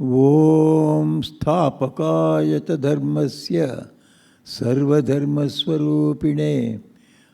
Om Sthapakaya Dharmasya Sarvadharmaswarupine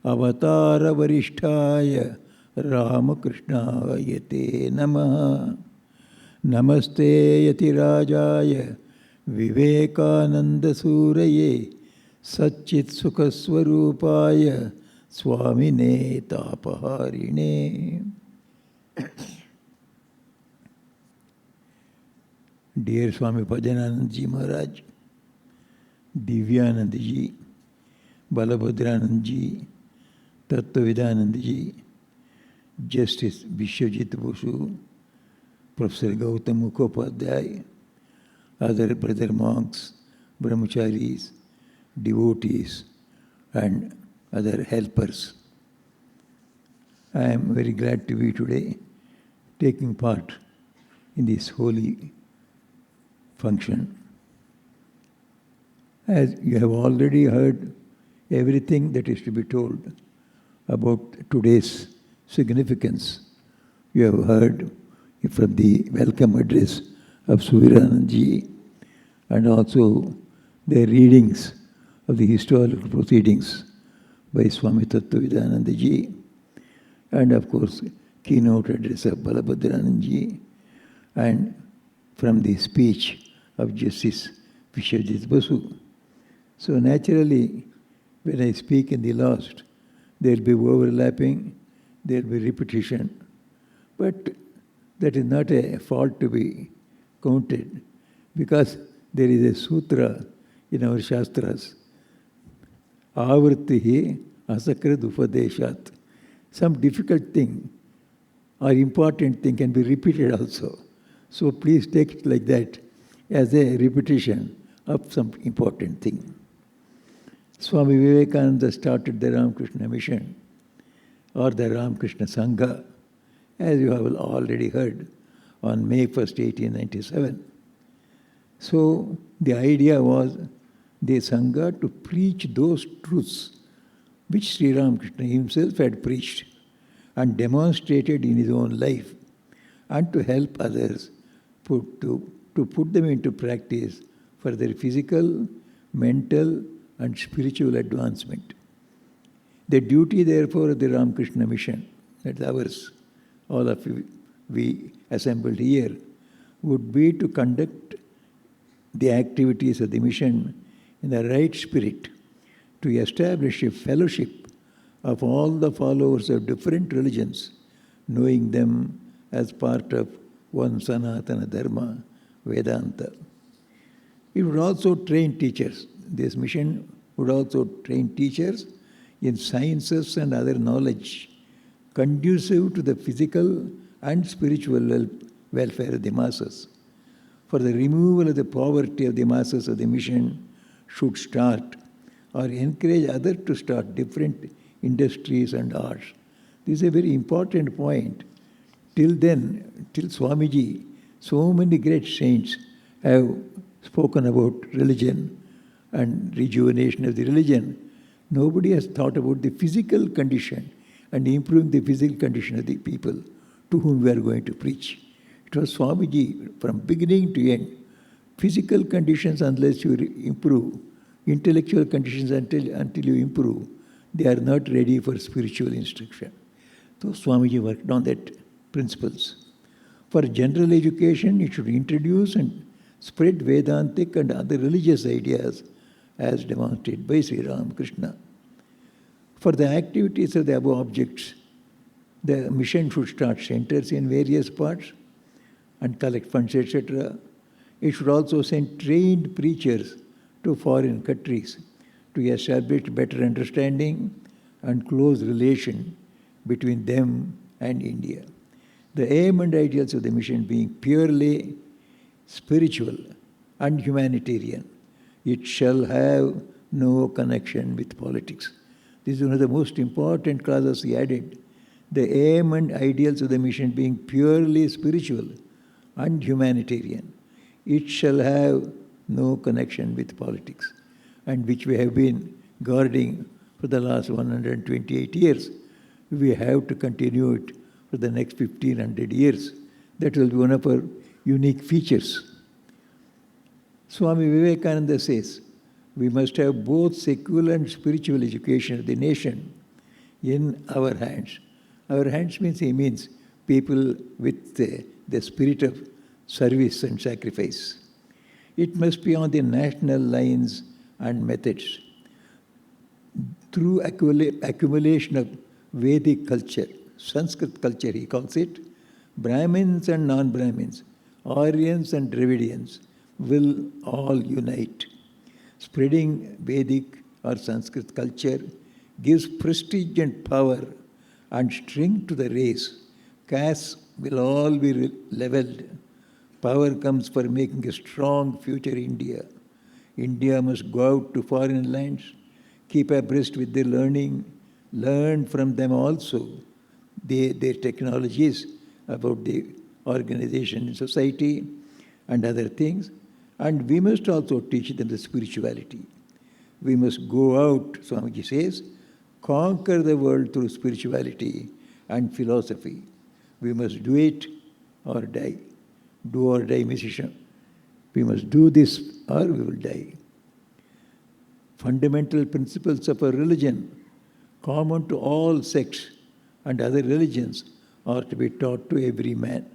Avatara Varishtaya Ramakrishna Te Namaha. Namaste Yatirajaya Vivekananda Suraye Satchit Sukhaswarupaya Swamine Tapaharine. Dear Swami Bhajanandaji Maharaj, Divyanandaji, Balabhadranandaji, Tattvavidanandaji, Justice Vishwajit Bosu, Professor Gautam Mukhopadhyay, other brother monks, brahmacharis, devotees, and other helpers. I am very glad to be today taking part in this holy function. As you have already heard everything that is to be told about today's significance, you have heard from the welcome address of Suvirananji and also the readings of the historical proceedings by Swami Tattvavidanandaji and of course keynote address of Balabhadrananji and from the speech of Justice Vishwajit Basu. So naturally, when I speak in the last, there will be overlapping, there will be repetition. But that is not a fault to be counted, because there is a sutra in our Shastras, Avartihi Asakrad Upadeshat. Some difficult thing or important thing can be repeated also. So please take it like that, as a repetition of some important thing. Swami Vivekananda started the Ramakrishna mission or the Ramakrishna Sangha, as you have already heard, on May 1st, 1897. So the idea was the Sangha to preach those truths which Sri Ramakrishna himself had preached and demonstrated in his own life, and to help others to put them into practice for their physical, mental, and spiritual advancement. The duty, therefore, of the Ramakrishna mission, that's ours, all of you, we assembled here, would be to conduct the activities of the mission in the right spirit, to establish a fellowship of all the followers of different religions, knowing them as part of one Sanatana Dharma, Vedanta. It would also train teachers. This mission would also train teachers in sciences and other knowledge conducive to the physical and spiritual welfare of the masses. For the removal of the poverty of the masses of the mission should start or encourage others to start different industries and arts. This is a very important point. Till then, till Swamiji, so many great saints have spoken about religion and rejuvenation of the religion. Nobody has thought about the physical condition and improving the physical condition of the people to whom we are going to preach. It was Swamiji from beginning to end. Physical conditions, unless you improve, intellectual conditions until you improve, they are not ready for spiritual instruction. So Swamiji worked on that principles. For general education, it should introduce and spread Vedantic and other religious ideas as demonstrated by Sri Ramakrishna. For the activities of the above objects, the mission should start centers in various parts and collect funds, etc. It should also send trained preachers to foreign countries to establish better understanding and close relation between them and India. The aim and ideals of the mission being purely spiritual and humanitarian. It shall have no connection with politics. This is one of the most important clauses he added. The aim and ideals of the mission being purely spiritual and humanitarian. It shall have no connection with politics, and which we have been guarding for the last 128 years. We have to continue it for the next 1500 years. That will be one of our unique features. Swami Vivekananda says, we must have both secular and spiritual education of the nation in our hands. Our hands he means people with the spirit of service and sacrifice. It must be on the national lines and methods. Through accumulation of Vedic culture, Sanskrit culture he calls it, Brahmins and non-Brahmins, Aryans and Dravidians will all unite. Spreading Vedic or Sanskrit culture gives prestige and power and strength to the race. Castes will all be leveled. Power comes for making a strong future India. India must go out to foreign lands, keep abreast with their learning, learn from them also their technologies about the organization in society and other things. And we must also teach them the spirituality. We must go out, Swamiji says, conquer the world through spirituality and philosophy. We must do it or die. Do or die, musician. We must do this or we will die. Fundamental principles of a religion, common to all sects and other religions, are to be taught to every man.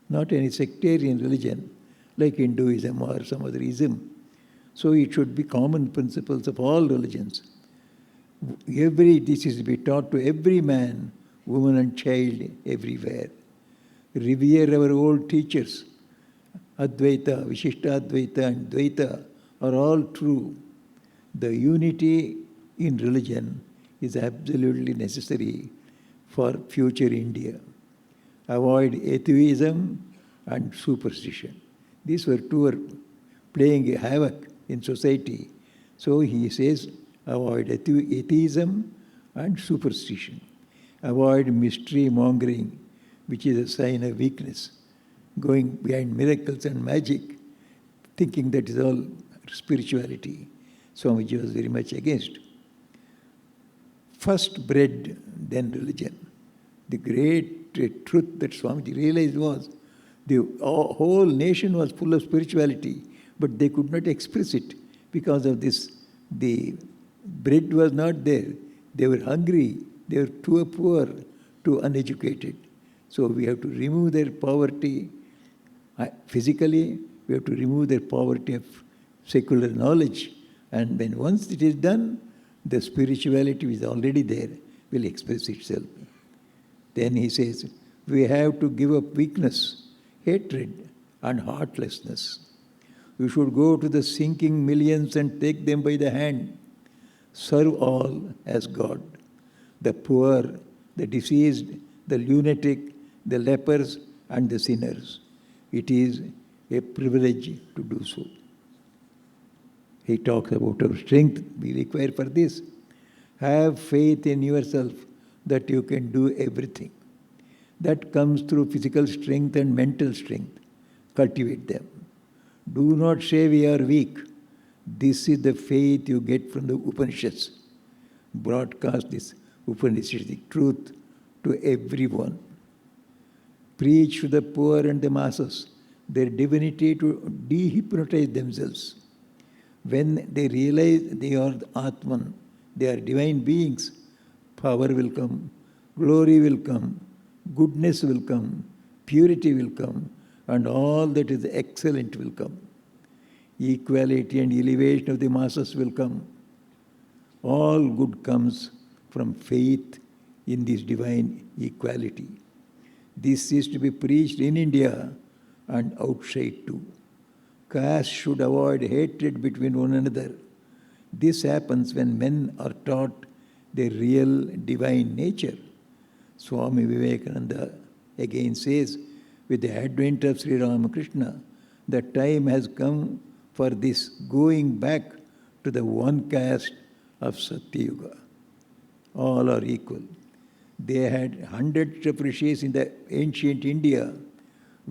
Not any sectarian religion like Hinduism or some other ism. So it should be common principles of all religions. This is to be taught to every man, woman and child everywhere. Revere our old teachers. Advaita, Vishishtadvaita and Dvaita are all true. The unity in religion is absolutely necessary for future India. Avoid atheism and superstition. These two are playing havoc in society. So he says, avoid atheism and superstition. Avoid mystery mongering, which is a sign of weakness. Going behind miracles and magic, thinking that is all spirituality. Swamiji was very much against. First bread, then religion. The great truth that Swamiji realized was the whole nation was full of spirituality, but they could not express it because of this. The bread was not there. They were hungry. They were too poor, too uneducated. So we have to remove their poverty. Physically, we have to remove their poverty of secular knowledge. And when once it is done, the spirituality which is already there will express itself. Then he says, we have to give up weakness, hatred, and heartlessness. We should go to the sinking millions and take them by the hand. Serve all as God. The poor, the diseased, the lunatic, the lepers, and the sinners. It is a privilege to do so. He talks about our strength we require for this. Have faith in yourself that you can do everything. That comes through physical strength and mental strength. Cultivate them. Do not say we are weak. This is the faith you get from the Upanishads. Broadcast this Upanishadic truth to everyone. Preach to the poor and the masses their divinity to dehypnotize themselves. When they realize they are the Atman, they are divine beings, power will come, glory will come, goodness will come, purity will come, and all that is excellent will come. Equality and elevation of the masses will come. All good comes from faith in this divine equality. This is to be preached in India and outside too. Castes should avoid hatred between one another. This happens when men are taught their real divine nature. Swami Vivekananda again says, with the advent of Sri Ramakrishna, the time has come for this going back to the one caste of Satyuga. All are equal. They had hundreds of rishis in the ancient India.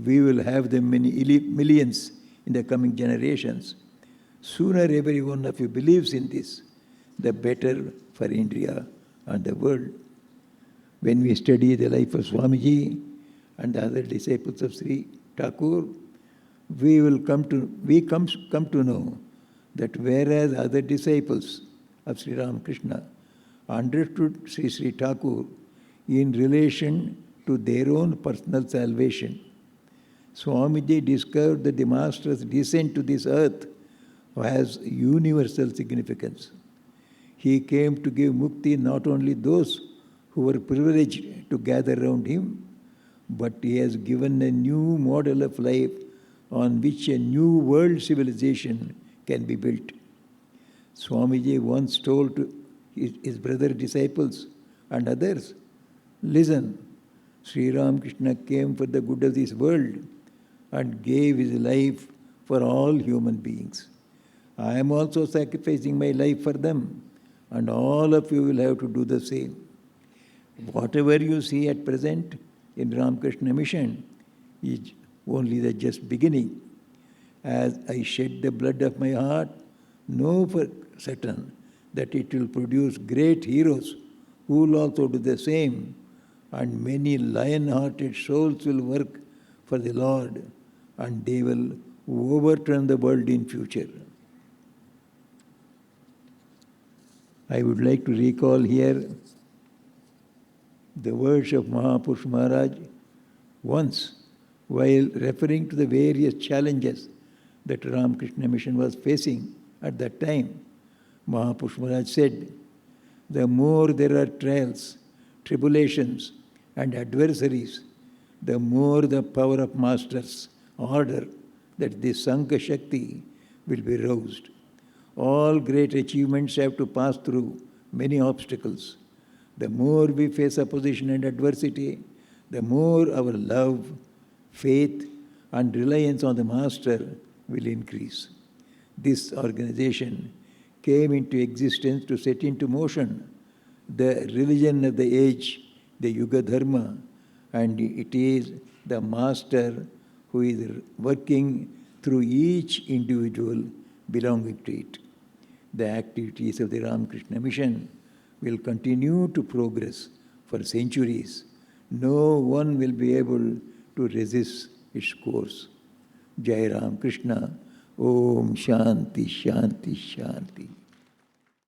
We will have them many millions in the coming generations. Sooner every one of you believes in this, the better for India and the world. When we study the life of Swamiji and the other disciples of Sri Thakur, we come to know that whereas other disciples of Sri Ramakrishna understood Sri Thakur in relation to their own personal salvation, Swamiji discovered that the Master's descent to this earth has universal significance. He came to give mukti not only those who were privileged to gather around him, but he has given a new model of life on which a new world civilization can be built. Swamiji once told to his brother disciples and others, listen, Sri Ramakrishna came for the good of this world and gave his life for all human beings. I am also sacrificing my life for them, and all of you will have to do the same. Whatever you see at present in Ramakrishna mission is only the just beginning. As I shed the blood of my heart, know for certain that it will produce great heroes who will also do the same, and many lion-hearted souls will work for the Lord, and they will overturn the world in future. I would like to recall here the words of Mahapurush Maharaj once, while referring to the various challenges that Ramakrishna mission was facing at that time. Mahapurush Maharaj said, the more there are trials, tribulations and adversaries, the more the power of Master's order, that the Sanka Shakti, will be roused. All great achievements have to pass through many obstacles. The more we face opposition and adversity, the more our love, faith and reliance on the Master will increase. This organization came into existence to set into motion the religion of the age, the Yuga Dharma, and it is the Master who is working through each individual belonging to it. The activities of the Ramakrishna mission will continue to progress for centuries. No one will be able to resist its course. Jai Ram Krishna. Om Shanti, Shanti, Shanti.